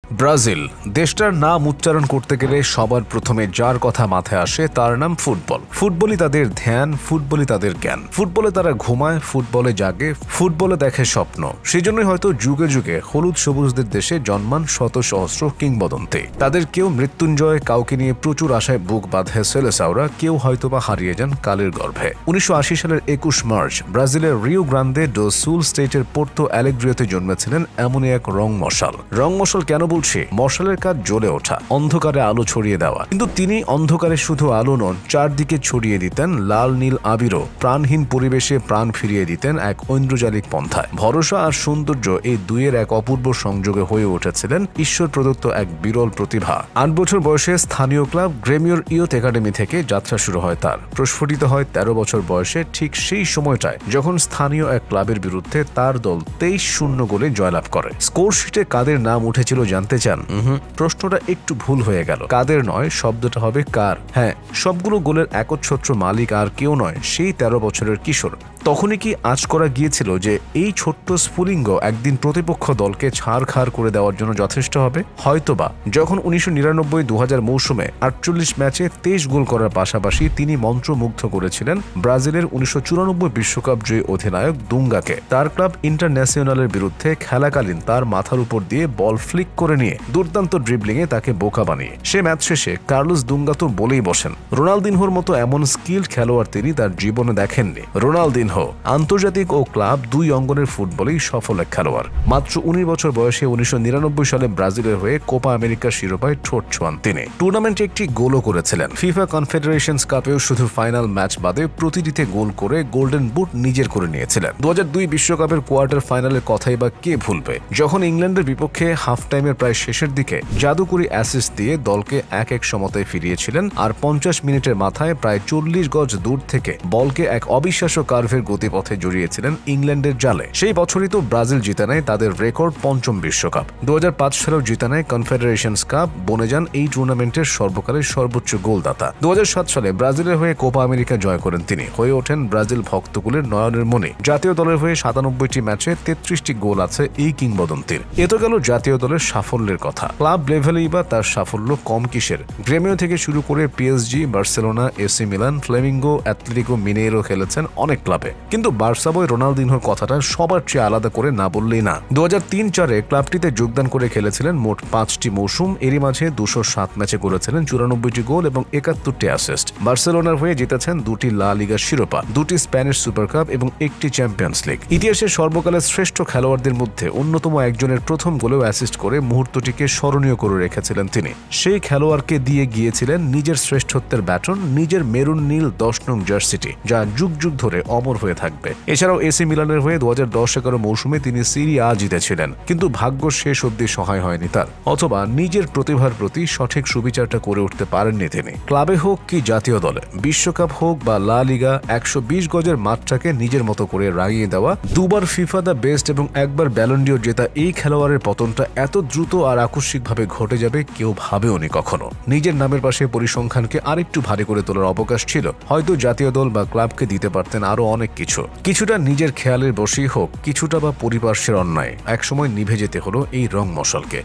Brazil দেশটার নাম উচ্চারণ করতে গেলে সবার প্রথমে যার কথা মাথায় আসে তার নাম ফুটবল। ফুটবলই তাদের ধ্যান, ফুটবলই তাদের জ্ঞান। ফুটবলে তারা ঘুমায়, ফুটবলে জাগে, ফুটবলে দেখে স্বপ্ন। সেজন্যই হয়তো যুগে যুগে হলুদ সবুজদের দেশে জন্মান শত সহস্র কিংবদন্তি। তাদের কেউ মৃত্যুঞ্জয়, কাউকে নিয়ে প্রচুর আশায় বুক বাঁধে সেলেসাওরা, কেউ হয়তোবা হারিয়ে যান কালের গর্ভে। 1980 সালের 21 মার্চ ব্রাজিলের রিও গ্রান্দে ডো সুল স্টেটের পোর্তো অ্যালেগ্রিওতে জন্মেছিলেন এমনই এক রং মশাল। রং মশাল কেন বলছি? মশালের কাজ জ্বলে ওঠা, অন্ধকারে আলো ছড়িয়ে দেওয়া। কিন্তু তিনি অন্ধকারে শুধু আলো নন, চারদিকে ছড়িয়ে দিতেন লাল নীল আবিরও। প্রাণহীন পরিবেশে প্রাণ ফিরিয়ে দিতেন এক ঐন্দ্রজালিক পন্থায়। ভরসা আর সৌন্দর্য এই দুইয়ের এক অপূর্ব সংযোগে হয়ে উঠেছিলেন ঈশ্বর প্রদত্ত এক বিরল প্রতিভা। 8 বছর বয়সে স্থানীয় ক্লাব গ্রেমিওর ইয়ুথ একাডেমি থেকে যাত্রা শুরু হয় তার। প্রস্ফুটিত হয় 13 বছর বয়সে, ঠিক সেই সময়টায় যখন স্থানীয় এক ক্লাবের বিরুদ্ধে তার দল 23-0 গোলে জয়লাভ করে। স্কোরশিটে কাদের নাম উঠেছিল জানতে চান? প্রশ্নটা একটু ভুল হয়ে গেল। কাদের নয়, শব্দটা হবে কার। হ্যাঁ, সবগুলো গোলের একচ্ছত্র মালিক আর কেউ নয়, সেই 13 বছরের কিশোর। তখনই কি আঁচ করা গিয়েছিল যে এই ছোট্ট স্ফুলিঙ্গ একদিন প্রতিপক্ষ দলকে ছাড়খাড় করে দেওয়ার জন্য যথেষ্ট হবে? হয়তোবা। যখন 1999-2000 মৌসুমে 48 ম্যাচে 23 গোল করার পাশাপাশি তিনি মন্ত্রমুগ্ধ করেছিলেন ব্রাজিলের 1994 বিশ্বকাপ জয়ী অধিনায়ক দুঙ্গাকে। তার ক্লাব ইন্টারন্যাশনালের বিরুদ্ধে খেলাকালীন তার মাথার উপর দিয়ে বল ফ্লিক করে নিয়ে দুর্দান্ত ড্রিবলিংয়ে তাকে বোকা বানিয়ে সে ম্যাচ শেষে কার্লোস দুঙ্গা তো বলেই বসেন, রোনালদিনহোর মতো এমন স্কিল খেলোয়াড় তিনি তার জীবনে দেখেননি। রোনালদিনহো আন্তর্জাতিক ও ক্লাব দুই অঙ্গনের ফুটবলেই সফল এক খেলোয়াড়। মাত্র 19 বছর বয়সে 1999 সালে ব্রাজিলের হয়ে কোপা আমেরিকার শিরোপায় ঠোঁট ছোঁয়ান তিনি। টুর্নামেন্টে একটি গোলও করেছিলেন। ফিফা কনফেডারেশনস কাপেও শুধু ফাইনাল ম্যাচ বাদে প্রতিটিতে গোল করে গোল্ডেন বুট নিজের করে নিয়েছিলেন। 2002 বিশ্বকাপের কোয়ার্টার ফাইনালের কথাই বা কে ভুলবে, যখন ইংল্যান্ডের বিপক্ষে হাফ টাইমের প্রায় শেষের দিকে জাদুকরি অ্যাসিস্ট দিয়ে দলকে 1-1 সমতায় ফিরিয়েছিলেন। আর 50 মিনিটের মাথায় প্রায় 40 গজ দূর থেকে বলকে এক অবিশ্বাস্য কার্ভের গতিপথে জড়িয়েছিলেন ইংল্যান্ডের জালে। সেই বছরই তো ব্রাজিল জিতে নেয় তাদের রেকর্ড 5ম বিশ্বকাপ। 2005 সালেও জিতে নেয় কনফেডারেশনস কাপ, বনে যান এই টুর্নামেন্টের সর্বকালের সর্বোচ্চ গোলদাতা। 2007 সালে ব্রাজিলের হয়ে কোপা আমেরিকা জয় করেন তিনি, হয়ে ওঠেন ব্রাজিল ভক্তকুলের নয়নের মণি। জাতীয় দলের হয়ে 97টি ম্যাচে 33টি গোল আছে এই কিংবদন্তির। এ তো গেল জাতীয় দলের সাফল্যের কথা। ক্লাব লেভেলেই বা তার সাফল্য কম কিসের? গ্রেমিও থেকে শুরু করে PSG, Barcelona, AC Milan, Flamengo, Atletico Mineiro খেলেছেন অনেক ক্লাবে। কিন্তু বার্সা বয় রোনালদিনহোর কথাটা সবার চেয়ে আলাদা করে না বললেই না। 2003-04-এ ক্লাবটিতে যোগদান করে খেলেছিলেন মোট 5টি মৌসুম। এরই মাঝে 207 ম্যাচে করেছিলেন 94টি গোল এবং 71টি অ্যাসিস্ট। বার্সেলোনার হয়ে জিতেছেন 2টি লা লিগার শিরোপা, 2টি স্প্যানিশ সুপার কাপ এবং 1টি চ্যাম্পিয়ন্স লিগ। ইতিহাসের সর্বকালের শ্রেষ্ঠ খেলোয়াড়দের মধ্যে অন্যতম একজনের প্রথম গোলেও অ্যাসিস্ট করে মুহূর্তটিকে স্মরণীয় করে রেখেছিলেন তিনি। সেই খেলোয়াড়কে দিয়ে গিয়েছিলেন নিজের শ্রেষ্ঠত্বের ব্যাটন, নিজের মেরুন নীল 10 নং জার্সিটি, যা যুগ যুগ ধরে অমর হয়ে থাকবে। এছাড়াও এসি মিলানের হয়ে 2010-11 মৌসুমে তিনি সিরি আ জিতেছিলেন, কিন্তু ভাগ্য শেষ অবধি সহায় হয়নি তার, অথবা নিজের প্রতিভার প্রতি সঠিক সুবিচারটা করে উঠতে পারেননি তিনি। ক্লাবে হোক কি জাতীয় দলে, বিশ্বকাপ হোক বা লা লিগা, 120 গজের মাঠটাকে নিজের মতো করে রাঙিয়ে দেওয়া, দুবার ফিফা দ্য বেস্ট এবং একবার ব্যালন ডিওর জেতা এই খেলোয়াড়ের পতনটা এত দ্রুত আর আকস্মিকভাবে ঘটে যাবে কেউ ভাবেওনি কখনো। নিজের নামের পাশে পরিসংখ্যানকে আরেকটু ভারী করে তোলার অবকাশ ছিল, হয়তো জাতীয় দল বা ক্লাবকে দিতে পারতেন আরো অনেক কিছু। কিছুটা নিজের খেয়ালের বশেই হোক, কিছুটা বা পরিপার্শ্বের অন্যায়, একসময় নিভে যেতে হলো এই রং মশালকে।